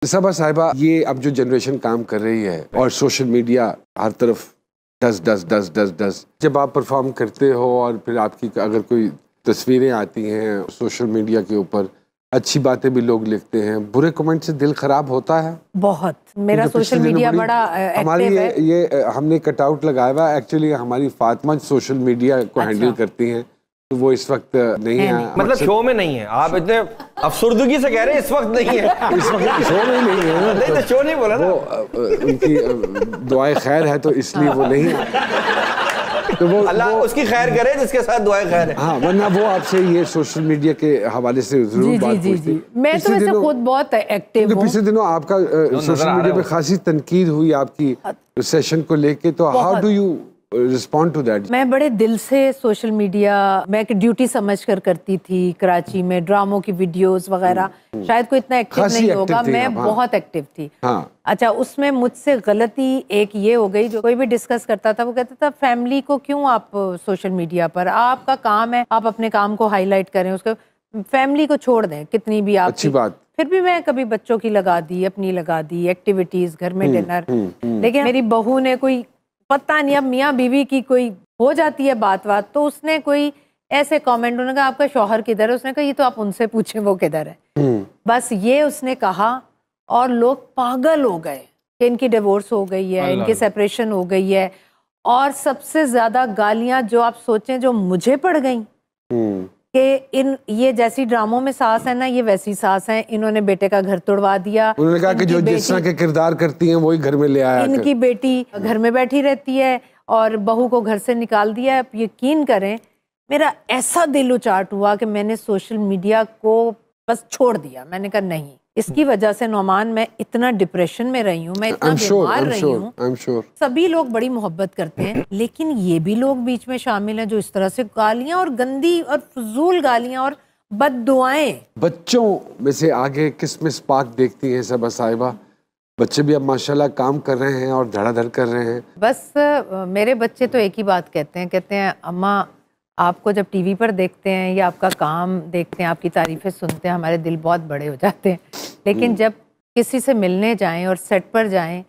सबा साहिबा, ये अब जो जनरेशन काम कर रही है और सोशल मीडिया हर तरफ डस, जब आप परफॉर्म करते हो और फिर आपकी अगर कोई तस्वीरें आती हैं सोशल मीडिया के ऊपर, अच्छी बातें भी लोग लिखते हैं, बुरे कमेंट से दिल खराब होता है बहुत। मेरा सोशल मीडिया बड़ा हमारी ये हमने कटआउट लगाया हुआ, एक्चुअली हमारी फातिमा सोशल मीडिया को हैंडल करती हैं, तो वो इस वक्त नहीं है, मतलब शो में नहीं है। आप इतने अफसुर्दगी से कह रहे हैं इस वक्त नहीं है। इस वक्त शो में नहीं है, नहीं तो शो नहीं बोला ना, उनकी दुआएं खैर है तो इसलिए वो नहीं है। तो वो अल्लाह उसकी खैर करे जिसके साथ दुआएं खैर है। हाँ, वरना वो आपसे ये सोशल मीडिया के हवाले से जरूर बात पूछती। मैं तो वैसे खुद बहुत एक्टिव हूँ। पिछले दिनों आपका सोशल मीडिया पे खासी तनकीद हुई आपकी सेशन को लेके, तो how do you respond to that? मैं बड़े दिल से सोशल मीडिया मैं एक ड्यूटी समझकर करती थी। कराची में ड्रामों की वीडियोस वगैरह, शायद कोई इतना एक्टिव नहीं होगा, मैं बहुत एक्टिव थी। अच्छा, उसमें मुझसे गलती एक ये हो गई, जो कोई भी डिस्कस करता था वो कहता था फैमिली को क्यों आप सोशल मीडिया पर, आपका काम है आप अपने काम को हाईलाइट करें, उसको फैमिली को छोड़ दें। कितनी भी आप अच्छी बात, फिर भी मैं कभी बच्चों की लगा दी, अपनी लगा दी, एक्टिविटीज घर में डिनर। लेकिन मेरी बहू ने कोई पता नहीं, अब मियाँ बीवी की कोई हो जाती है बात, तो उसने कोई ऐसे कमेंट, उन्होंने कहा आपका शौहर किधर है, उसने कहा ये तो आप उनसे पूछें वो किधर है। बस ये उसने कहा और लोग पागल हो गए कि इनकी डिवोर्स हो गई है, इनकी सेपरेशन हो गई है। और सबसे ज्यादा गालियां जो आप सोचें जो मुझे पड़ गई कि ये जैसी ड्रामों में सास है ना, ये वैसी सास है, इन्होंने बेटे का घर तोड़वा दिया। उन्होंने कहा कि जो जिस तरह के किरदार करती हैं वही घर में ले आया, इनकी बेटी घर में बैठी रहती है और बहू को घर से निकाल दिया है। यकीन करें मेरा ऐसा दिल उचाट हुआ कि मैंने सोशल मीडिया को बस छोड़ दिया। मैंने कहा नहीं, इसकी वजह से नौमान मैं इतना डिप्रेशन में रही हूँ, मैं इतना बीमार रही हूँ। सभी लोग बड़ी मोहब्बत करते हैं, लेकिन ये भी लोग बीच में शामिल हैं जो इस तरह से गालियां और गंदी और फजूल गालियां और बद्दुआएं। बच्चों में से आगे किस में स्पार्क देखती हैं सबा साहिबा? बच्चे भी अब माशाल्लाह काम कर रहे हैं और धड़ाधड़ कर रहे हैं। बस मेरे बच्चे तो एक ही बात कहते हैं अम्मा आपको जब टीवी पर देखते हैं या आपका काम देखते हैं, आपकी तारीफें सुनते हैं, हमारे दिल बहुत बड़े हो जाते हैं। लेकिन जब किसी से मिलने जाएं और सेट पर जाएं,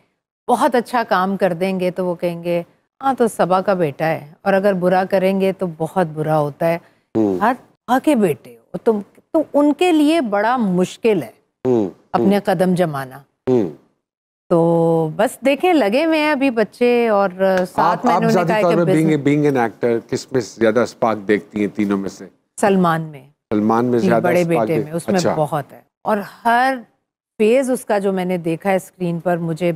बहुत अच्छा काम कर देंगे तो वो कहेंगे हाँ तो सबा का बेटा है, और अगर बुरा करेंगे तो बहुत बुरा होता है, हर के बेटे हो तुम। तो उनके लिए बड़ा मुश्किल है अपने कदम जमाना। तो बस देखें, लगे हुए हैं अभी बच्चे। और साथ में उन्होंने कहा कि बीइंग एन एक्टर किस में ज्यादा स्पार्क देखती हैं तीनों में से? सलमान में ज्यादा, बड़े बेटे में उसमें बहुत है। और हर फेज उसका जो मैंने देखा है स्क्रीन पर मुझे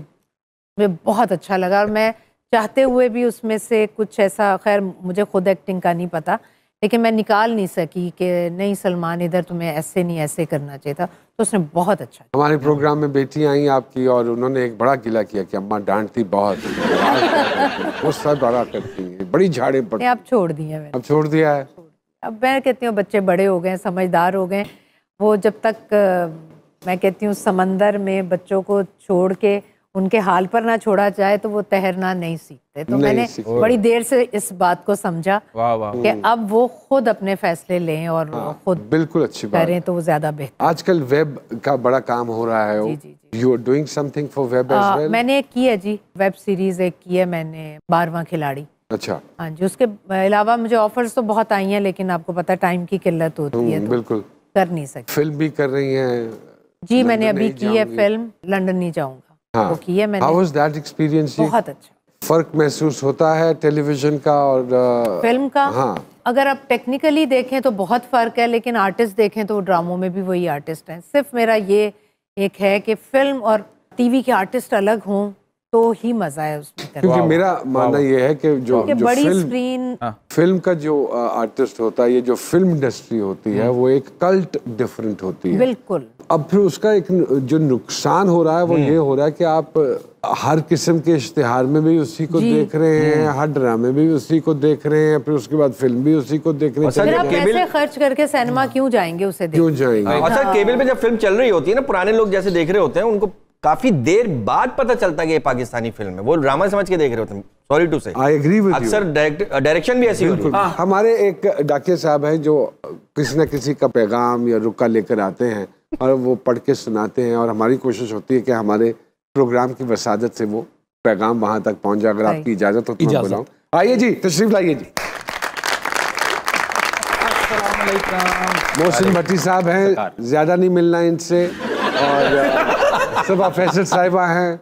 बहुत अच्छा लगा। और मैं चाहते हुए भी उसमें से कुछ ऐसा, खैर मुझे खुद एक्टिंग का नहीं पता, लेकिन मैं निकाल नहीं सकी कि नहीं सलमान इधर तुम्हें ऐसे नहीं ऐसे करना चाहिए था। तो उसने बहुत अच्छा। हमारे प्रोग्राम में बेटी आई आपकी और उन्होंने एक बड़ा गिला किया कि अम्मा डांटती बहुत, गुस्सा बड़ा करती है, बड़ी झाड़े पड़ती। अब छोड़ दिया मैंने, अब छोड़ दिया है। अब मैं कहती हूँ बच्चे बड़े हो गए, समझदार हो गए। वो जब तक मैं कहती हूँ समंदर में बच्चों को छोड़ के उनके हाल पर ना छोड़ा जाए तो वो तैरना नहीं सीखते। तो मैंने बड़ी देर से इस बात को समझा कि अब वो खुद अपने फैसले लें और खुद बिल्कुल अच्छी बात करें तो वो ज्यादा बेहतर। आजकल वेब का बड़ा काम हो रहा है। You are doing something for web as well? मैंने एक की है जी, वेब सीरीज एक की है मैंने, 12वां खिलाड़ी। अच्छा। हाँ जी, उसके अलावा मुझे ऑफर्स तो बहुत आई हैं, लेकिन आपको पता है टाइम की किल्लत होती है, तो बिल्कुल कर नहीं सकती। फिल्म भी कर रही हैं जी? मैंने अभी की है फिल्म लंदन नहीं जाऊंगा, वो की है मैंने। How was that experience? बहुत अच्छा। फर्क महसूस होता है टेलीविजन का और फिल्म का? हाँ। अगर आप टेक्निकली देखें तो बहुत फर्क है, लेकिन आर्टिस्ट देखें तो ड्रामों में भी वही आर्टिस्ट हैं। सिर्फ मेरा ये एक है कि फिल्म और टीवी के आर्टिस्ट अलग हों तो ही मजा है उसमें। क्योंकि मेरा मानना ये है कि जो बड़ी स्क्रीन फिल्म का जो आर्टिस्ट होता है, ये जो फिल्म इंडस्ट्री होती है वो एक कल्ट डिफरेंट होती है। बिल्कुल। अब फिर उसका एक जो नुकसान हो रहा है वो ये हो रहा है कि आप हर किस्म के इश्तिहार में भी उसी को देख रहे हैं, हर ड्रामे में भी उसी को देख रहे हैं, फिर उसके बाद फिल्म भी उसी को देख रहे हैं। फिर आप पैसे खर्च करके सिनेमा क्यों जाएंगे उसे देखने? क्यों जाएंगे? और सर केबल पे जब फिल्म चल रही होती है ना, पुराने लोग जैसे देख रहे होते हैं, उनको काफी देर बाद पता चलता है कि ये पाकिस्तानी फिल्म है, वो ड्रामा समझ के देख रहे होते हैं। सॉरी टू से, आई एग्री विद यू। अक्सर डायरेक्शन भी ऐसी होती है। हमारे एक डाकिया साहब हैं जो किसी न किसी का पैगाम या रुका लेकर आते हैं, और वो पढ़ के सुनाते हैं, और हमारी कोशिश होती है कि हमारे प्रोग्राम की वसादत से वो पैगाम वहां तक पहुंच जाए। अगर आपकी इजाजत हो तो मैं बुलाऊं। आइए जी, तशरीफ लाइए जी। मोहसिन भट्टी साहब हैं, ज्यादा नहीं मिलना इनसे, और सबा फैसल साहिबा हैं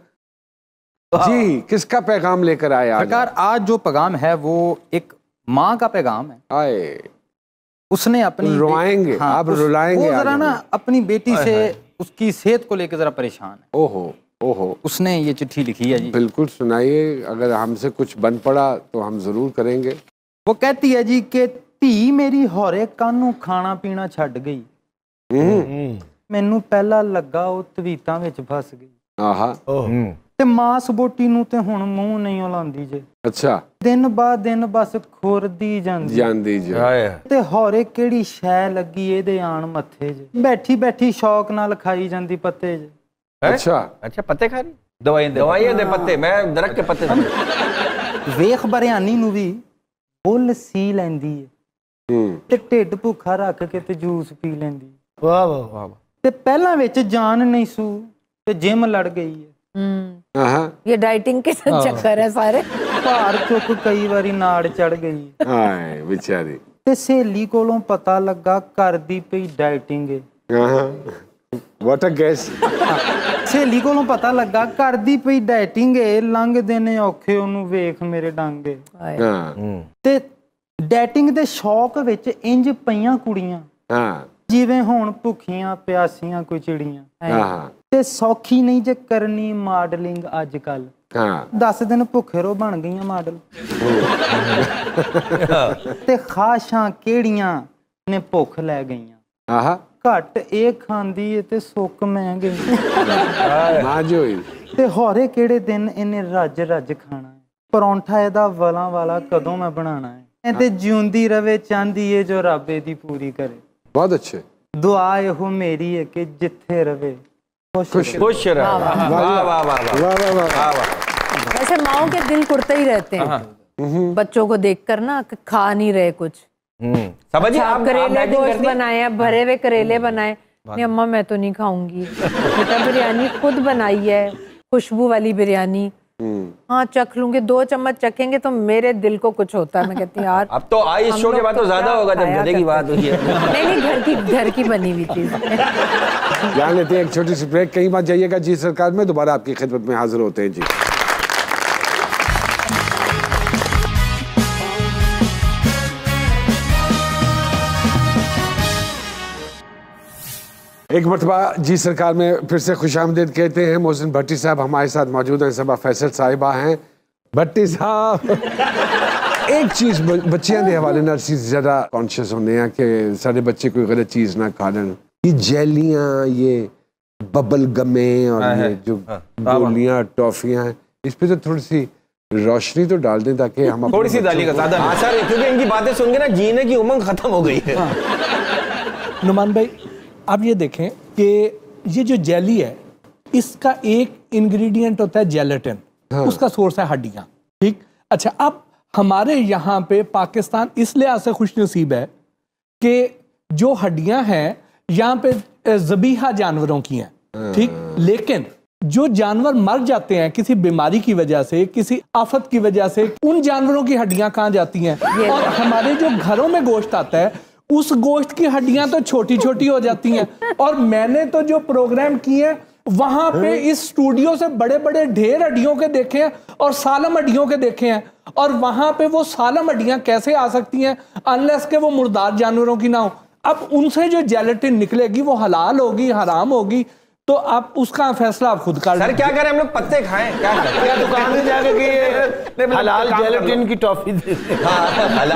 जी। किसका पैगाम लेकर आए आज? सरकार, आज जो पैगाम है वो एक माँ का पैगाम है। आए, उसने अपनी रुलाएंगे, हाँ, आप रुलाएंगे। वो जरा ना अपनी बेटी से उसकी सेहत को लेकर जरा परेशान है। ओहो ओहो, उसने ये चिट्ठी लिखी है जी। बिल्कुल सुनाइए, अगर हमसे कुछ बन पड़ा तो हम जरूर करेंगे। वो कहती है जी कि धी मेरी होरे कानू खाना पीना छड़ गई, मैनू पहला लगा वो तवीतां विच फस गई। आहा, ते मास बोटी नू ते हुण मूंह नहीं लांदी जे। अच्छा, दिन बाद दिन बस खुरदी जांदी जान दीजिए। ते होरे केड़ी शै लगी एदे आण मत्थे जे, बैठी बैठी शौक नाल खाई जांदी पत्ते जे। अच्छा अच्छा, पत्ते खा रही? दवाइयां दे पत्ते, मैं दरख्त के पत्ते वेख बरियानी नू भी बुल सी लैंदी है, ते ढिड भुखा रख के ते जूस पी लैंदी। वाह वाह वाह। ते पहलां विच जान नहीं सू ते जिम लड़ गई है। ये डाइटिंग के चक्कर है सारे। भार चुक कई बारी नाड़ चढ़ गई। हाय बेचारी। ते सहेली कोलों पता लगा करदी पई डाइटिंग है। What a guess. सहेली कोलों पता लगा करदी पई डाइटिंग है, लंघदे ने औखे ओनू वेख मेरे डांगे। ते डाइटिंग दे शौक विच इंज पईयां कुड़ियां जिवें होण भुखियां प्यासियां कोई चिड़ियां। ते सौखी नहीं जे करनी मॉडलिंग अजकल, 10 दिन भुखे रो बन गईयां मॉडल। ते खाशां केड़ियां ने भुख लै गईयां, घट ए खांदी है ते सुक मैं गई। ते होरे केड़े दिन इन्हें रज रज खाना है, परौंठा एदा वलां वाला कदों मैं बनाना है। ते जिउंदी रवे चांदी है जो रब दी पूरी करे। बहुत अच्छे। दुआ एहो मेरी है कि जिथे रवे खुश रहे। वाह वाह वाह वाह। वैसे माओ के दिल कुड़ते ही रहते हैं बच्चों को देखकर ना, खा नहीं रहे कुछ। समझिए, आप करेले गोश्त बनाए, आप भरे हुए करेले बनाए। नहीं अम्मा मैं तो नहीं खाऊंगी। बेटा बिरयानी खुद बनाई है, खुशबू वाली बिरयानी। हाँ चख लूंगी, 2 चम्मच चखेंगे तो मेरे दिल को कुछ होता है। मैं कहती हूँ यार अब तो आई शो के बाद तो ज्यादा होगा जब गधे की बात हुई है। नहीं, घर की बनी हुई चीज। यहाँ लेते हैं एक छोटी सी ब्रेक। कहीं बात जाइएगा जी सरकार में, दोबारा आपकी खिदमत में हाजिर होते हैं जी। एक मरतबा जी सरकार में फिर से खुशामदीद कहते हैं। मोहसिन भट्टी साहब हमारे साथ मौजूद हैं, सबा फैसल साहिबा हैं। भट्टी साहब, एक चीज बच्चियां के हवाले नाल ज़्यादा कॉन्शियस होने हैं कि सारे बच्चे कोई गलत चीज़ ना खा लें। ये जेलियाँ, ये बबल गमे और ये जो गोलियाँ टॉफियाँ हैं, इस पे तो थोड़ी सी रोशनी तो डाल दें ताकि हम थोड़ी सी डालिएगा, ज़्यादा नहीं, क्योंकि इनकी बातें सुन के ना जीने की उमंग खत्म हो गई है। नुमान भाई, आप ये देखें कि ये जो जेली है, इसका एक इंग्रेडिएंट होता है जेलेटिन। उसका सोर्स है हड्डियां। ठीक, अच्छा, अब हमारे यहाँ पे पाकिस्तान इस लिहाज से खुश नसीब है कि जो हड्डियां हैं यहाँ पे ज़बीहा जानवरों की हैं। ठीक, लेकिन जो जानवर मर जाते हैं किसी बीमारी की वजह से, किसी आफत की वजह से, उन जानवरों की हड्डियां कहाँ जाती हैं? और हमारे जो घरों में गोश्त आता है, उस गोश्त की हड्डियां तो छोटी छोटी हो जाती हैं। और मैंने तो जो प्रोग्राम किए वहां पे इस स्टूडियो से बड़े बड़े ढेर हड्डियों के देखे हैं और सालम हड्डियों के देखे हैं। और वहां पे वो सालम हड्डियां कैसे आ सकती हैं अनलेस के वो मुर्दार जानवरों की ना हो। अब उनसे जो जेलेटिन निकलेगी वो हलाल होगी, हराम होगी, तो आप उसका फैसला आप खुद कर। सर क्या करें हम लोग? पत्ते खाएं? क्या करें? दुकान में जाके हलाल जेलेटिन की टॉफी। हाँ, हलाल